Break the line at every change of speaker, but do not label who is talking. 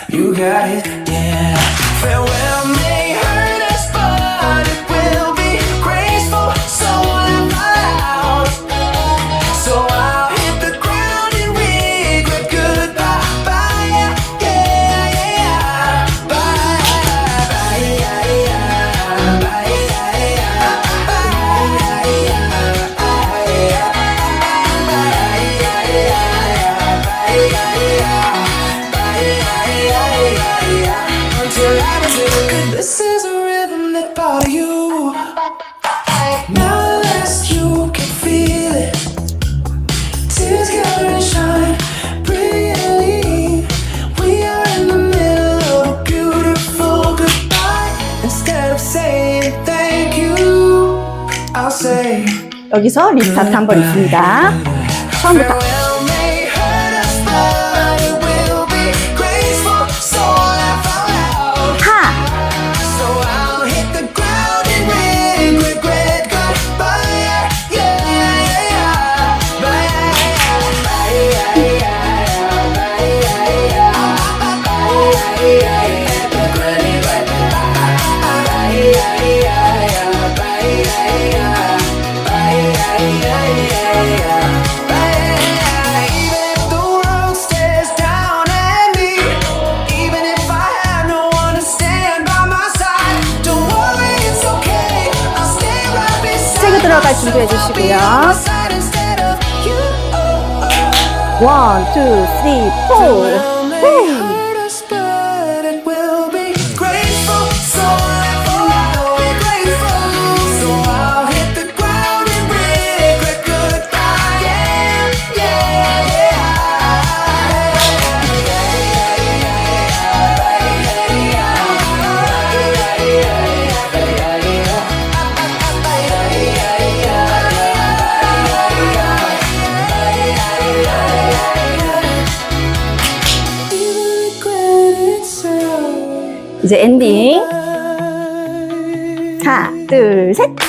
You got it, yeah. Farewell may hurt us, but it will be graceful. So I'll out. So I'll hit the ground and regret goodbye. Bye, yeah, yeah, yeah. Bye, bye, yeah, yeah. Bye, yeah, yeah. Bye, yeah, yeah. Bye, yeah, yeah. Bye, yeah, yeah. This is a rhythm that part of you. Now that you can feel it, tears gather and shine brilliantly. We are in the middle of a beautiful goodbye. Instead of saying thank you, I'll say.
여기서 리스타트 한번 있습니다. 처음부터. 들어갈 준비해 주시고요. 1, 2, 3, 4. 이제 엔딩. 하나, 둘, 셋.